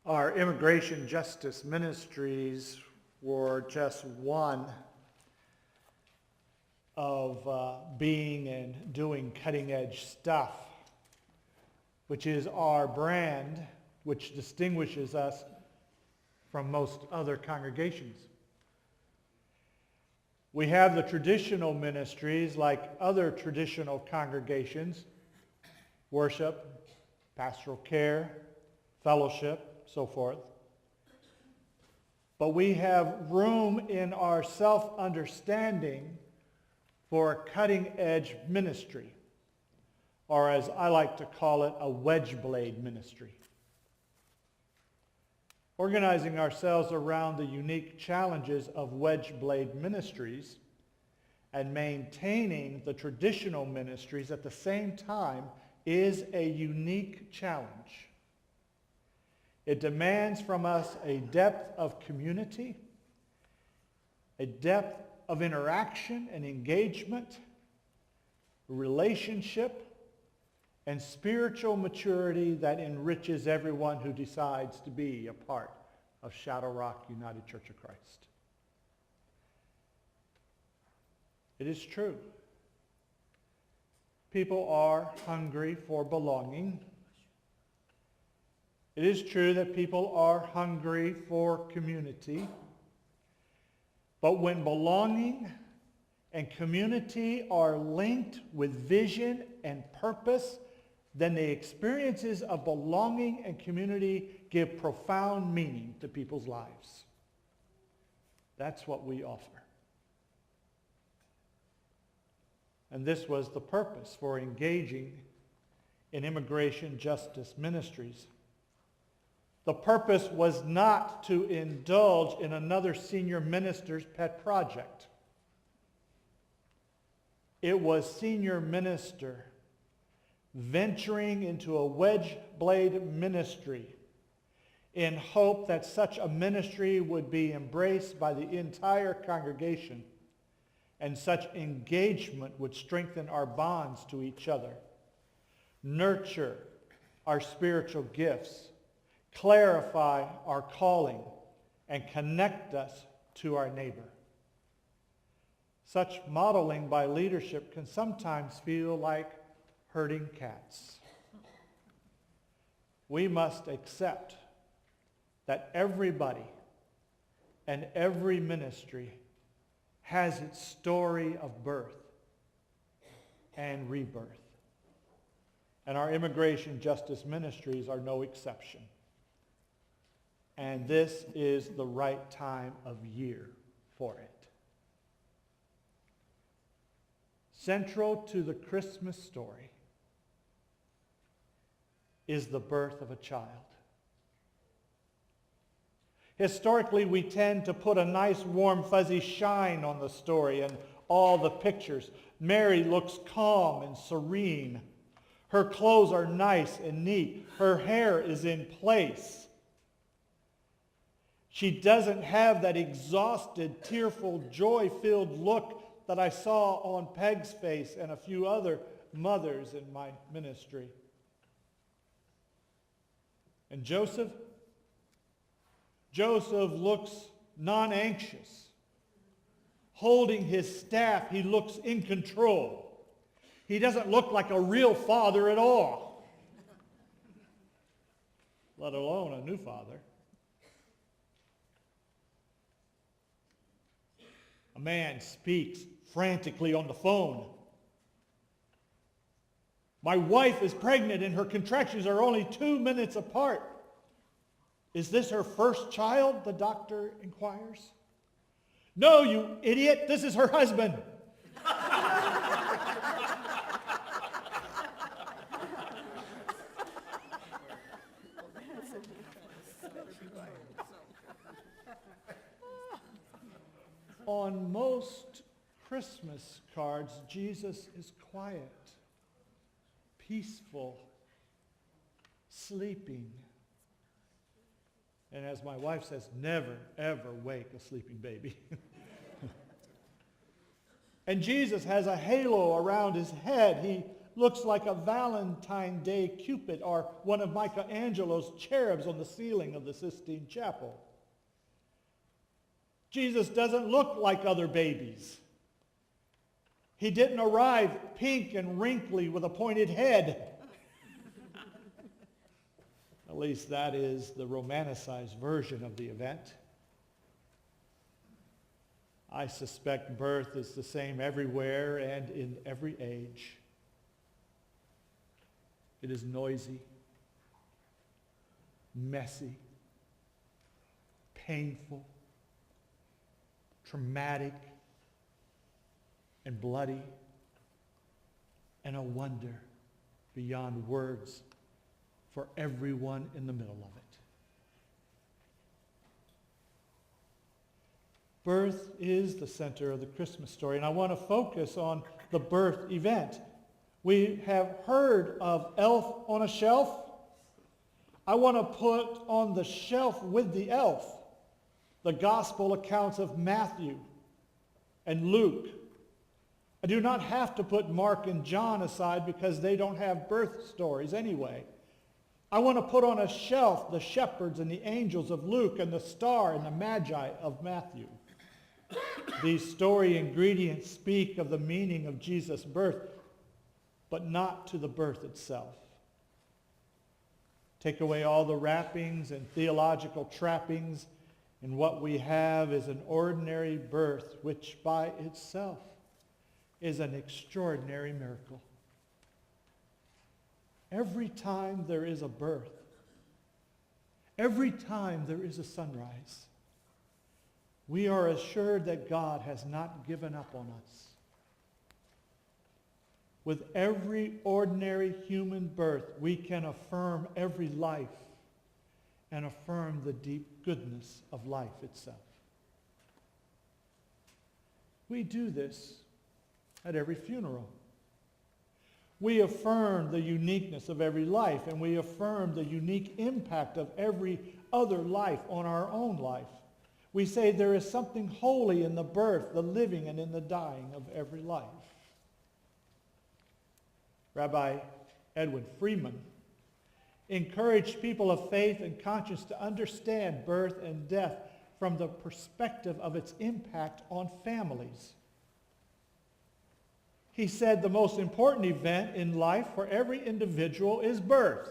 Our immigration justice ministries were just one of being and doing cutting-edge stuff, which is our brand, which distinguishes us from most other congregations. We have the traditional ministries like other traditional congregations: worship, pastoral care, fellowship, so forth. But we have room in our self-understanding for a cutting-edge ministry, or as I like to call it, a wedge blade ministry. Organizing ourselves around the unique challenges of wedge blade ministries and maintaining the traditional ministries at the same time is a unique challenge. It demands from us a depth of community, a depth of interaction and engagement, relationship, and spiritual maturity that enriches everyone who decides to be a part of Shadow Rock United Church of Christ. It is true. People are hungry for belonging. It is true that people are hungry for community. But when belonging and community are linked with vision and purpose, then the experiences of belonging and community give profound meaning to people's lives. That's what we offer. And this was the purpose for engaging in immigration justice ministries. The purpose was not to indulge in another senior minister's pet project. It was senior minister venturing into a wedge blade ministry in hope that such a ministry would be embraced by the entire congregation, and such engagement would strengthen our bonds to each other, nurture our spiritual gifts, clarify our calling, and connect us to our neighbor. Such modeling by leadership can sometimes feel like herding cats. We must accept that everybody and every ministry has its story of birth and rebirth. And our immigration justice ministries are no exception. And this is the right time of year for it. Central to the Christmas story is the birth of a child. Historically, we tend to put a nice, warm, fuzzy shine on the story and all the pictures. Mary looks calm and serene. Her clothes are nice and neat. Her hair is in place. She doesn't have that exhausted, tearful, joy-filled look that I saw on Peg's face and a few other mothers in my ministry. And Joseph looks non-anxious. Holding his staff, he looks in control. He doesn't look like a real father at all, let alone a new father. A man speaks frantically on the phone. My wife is pregnant and her contractions are only 2 minutes apart. Is this her first child? The doctor inquires. No, you idiot, this is her husband. On most Christmas cards, Jesus is quiet, peaceful, sleeping. And as my wife says, never, ever wake a sleeping baby. And Jesus has a halo around his head. He looks like a Valentine Day Cupid or one of Michelangelo's cherubs on the ceiling of the Sistine Chapel. Jesus doesn't look like other babies. He didn't arrive pink and wrinkly with a pointed head. At least that is the romanticized version of the event. I suspect birth is the same everywhere and in every age. It is noisy, messy, painful, traumatic, and bloody, and a wonder beyond words for everyone in the middle of it. Birth is the center of the Christmas story, and I want to focus on the birth event. We have heard of elf on a shelf. I want to put on the shelf with the elf the gospel accounts of Matthew and Luke. I do not have to put Mark and John aside because they don't have birth stories anyway. I want to put on a shelf the shepherds and the angels of Luke and the star and the magi of Matthew. These story ingredients speak of the meaning of Jesus' birth, but not to the birth itself. Take away all the wrappings and theological trappings, and what we have is an ordinary birth, which by itself is an extraordinary miracle. Every time there is a birth, every time there is a sunrise, we are assured that God has not given up on us. With every ordinary human birth, we can affirm every life and affirm the deep goodness of life itself. We do this at every funeral. We affirm the uniqueness of every life, and we affirm the unique impact of every other life on our own life. We say there is something holy in the birth, the living, and in the dying of every life. Rabbi Edwin Freeman encouraged people of faith and conscience to understand birth and death from the perspective of its impact on families. He said the most important event in life for every individual is birth.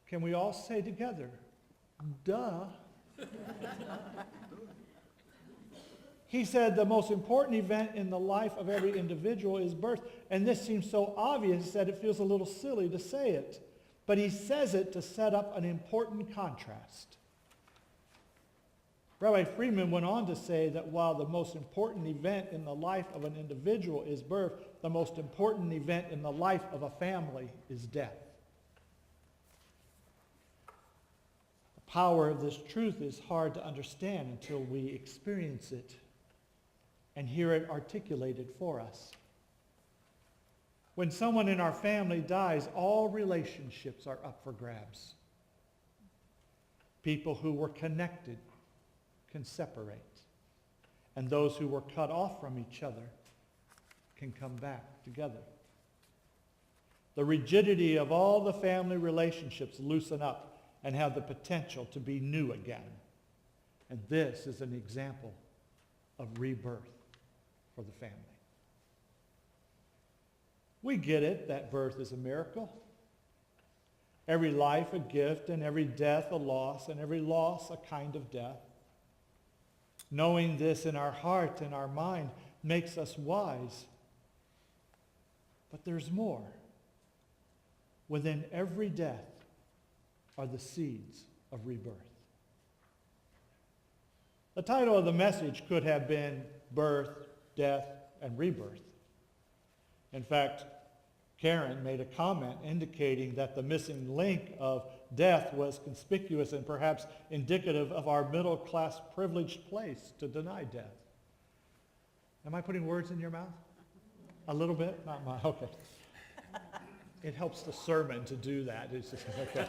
Can we all say together, duh? He said the most important event in the life of every individual is birth. And this seems so obvious that it feels a little silly to say it. But he says it to set up an important contrast. Rabbi Freeman went on to say that while the most important event in the life of an individual is birth, the most important event in the life of a family is death. The power of this truth is hard to understand until we experience it and hear it articulated for us. When someone in our family dies, all relationships are up for grabs. People who were connected can separate, and those who were cut off from each other can come back together. The rigidity of all the family relationships loosen up and have the potential to be new again. And this is an example of rebirth for the family. We get it that birth is a miracle. Every life a gift, and every death a loss, and every loss a kind of death. Knowing this in our heart and our mind makes us wise. But there's more. Within every death are the seeds of rebirth. The title of the message could have been Birth, Death, and Rebirth. In fact, Karen made a comment indicating that the missing link of death was conspicuous and perhaps indicative of our middle-class privileged place to deny death. Am I putting words in your mouth? A little bit? Not mine. Okay. It helps the sermon to do that. It's just, okay.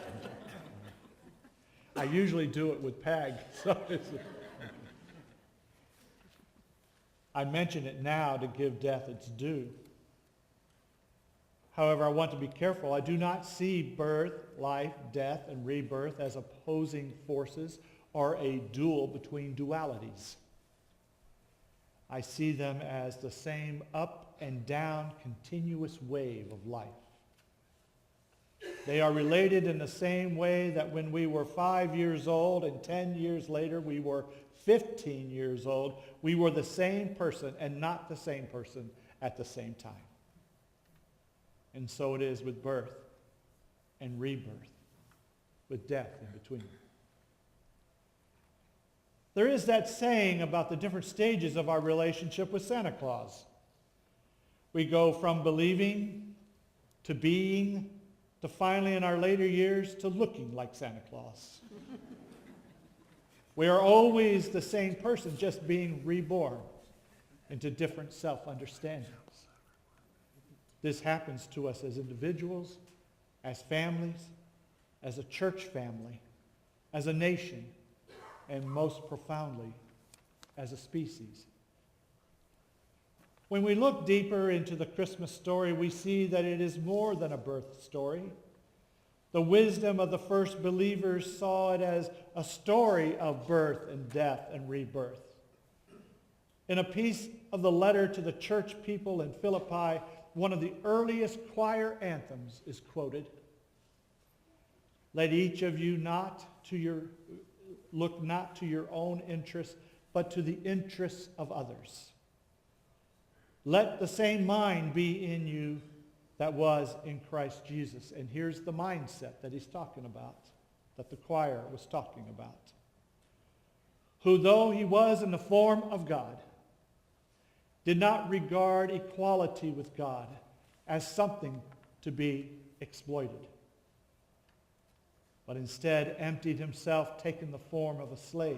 I usually do it with Peg. So I mention it now to give death its due. However, I want to be careful. I do not see birth, life, death, and rebirth as opposing forces or a duel between dualities. I see them as the same up and down continuous wave of life. They are related in the same way that when we were 5 years old and 10 years later we were 15 years old, we were the same person and not the same person at the same time. And so it is with birth and rebirth, with death in between. There is that saying about the different stages of our relationship with Santa Claus. We go from believing to being to finally in our later years to looking like Santa Claus. We are always the same person, just being reborn into different self-understandings. This happens to us as individuals, as families, as a church family, as a nation, and most profoundly, as a species. When we look deeper into the Christmas story, we see that it is more than a birth story. The wisdom of the first believers saw it as a story of birth and death and rebirth. In a piece of the letter to the church people in Philippi, one of the earliest choir anthems is quoted. Let each of you look not to your own interests, but to the interests of others. Let the same mind be in you that was in Christ Jesus. And here's the mindset that he's talking about, that the choir was talking about. Who, though he was in the form of God, did not regard equality with God as something to be exploited, but instead emptied himself, taking the form of a slave,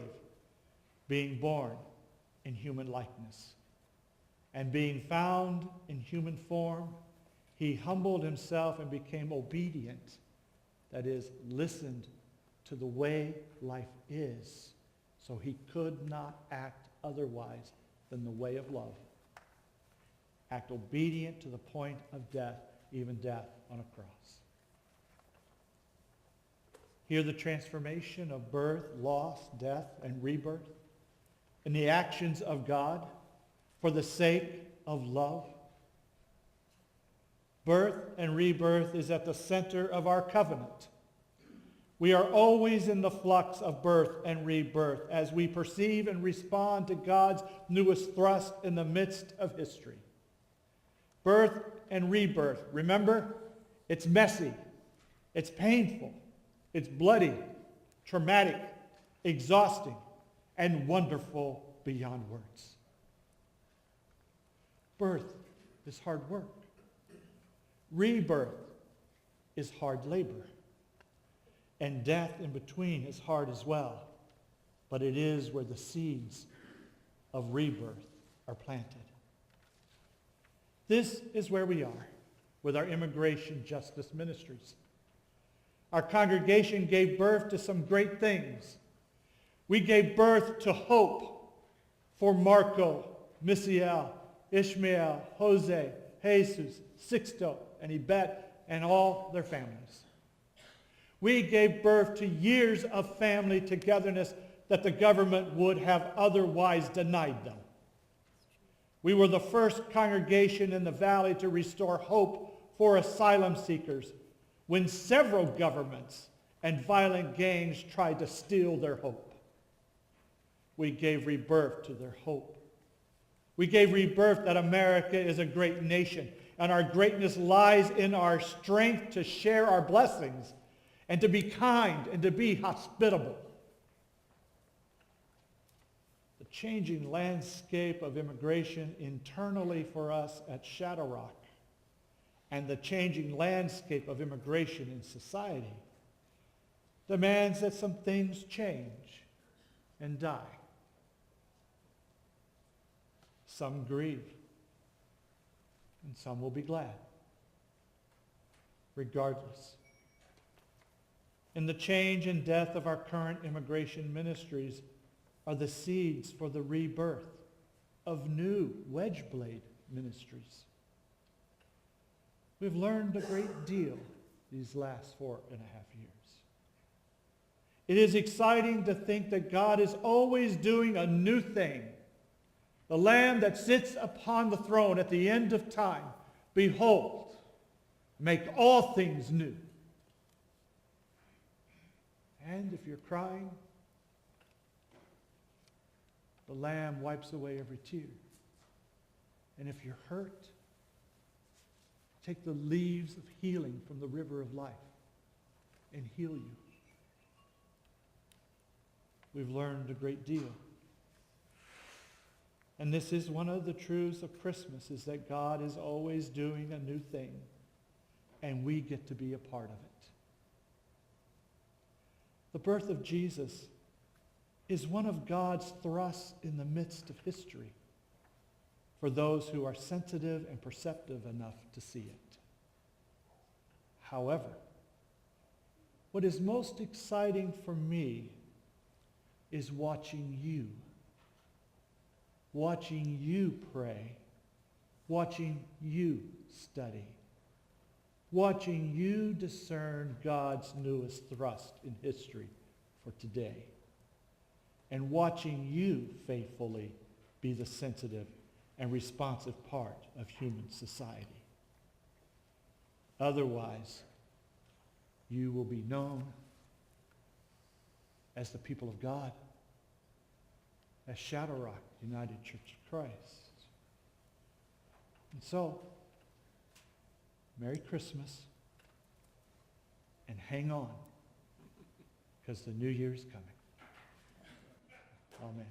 being born in human likeness. And being found in human form, he humbled himself and became obedient. That is, listened to the way life is, so he could not act otherwise than the way of love. Act obedient to the point of death, even death on a cross. Hear the transformation of birth, loss, death, and rebirth in the actions of God for the sake of love. Birth and rebirth is at the center of our covenant. We are always in the flux of birth and rebirth as we perceive and respond to God's newest thrust in the midst of history. Birth and rebirth, remember, it's messy, it's painful, it's bloody, traumatic, exhausting, and wonderful beyond words. Birth is hard work. Rebirth is hard labor. And death in between is hard as well. But it is where the seeds of rebirth are planted. This is where we are with our immigration justice ministries. Our congregation gave birth to some great things. We gave birth to hope for Marco, Misiel, Ishmael, Jose, Jesus, Sixto, and Ibet, and all their families. We gave birth to years of family togetherness that the government would have otherwise denied them. We were the first congregation in the valley to restore hope for asylum seekers when several governments and violent gangs tried to steal their hope. We gave rebirth to their hope. We gave rebirth that America is a great nation, and our greatness lies in our strength to share our blessings and to be kind and to be hospitable. The changing landscape of immigration internally for us at Shadow Rock and the changing landscape of immigration in society demands that some things change and die. Some grieve, and some will be glad, regardless. In the change and death of our current immigration ministries are the seeds for the rebirth of new wedge blade ministries. We've learned a great deal these last 4.5 years. It is exciting to think that God is always doing a new thing. The Lamb that sits upon the throne at the end of time, behold, make all things new. And if you're crying, the Lamb wipes away every tear. And if you're hurt, take the leaves of healing from the river of life and heal you. We've learned a great deal. And this is one of the truths of Christmas, is that God is always doing a new thing, and we get to be a part of it. The birth of Jesus is one of God's thrusts in the midst of history for those who are sensitive and perceptive enough to see it. However, what is most exciting for me is watching you pray, watching you study, watching you discern God's newest thrust in history for today, and watching you faithfully be the sensitive and responsive part of human society. Otherwise, you will be known as the people of God, as Shadow Rock United Church of Christ. And so, Merry Christmas, and hang on, because the new year is coming. Amen.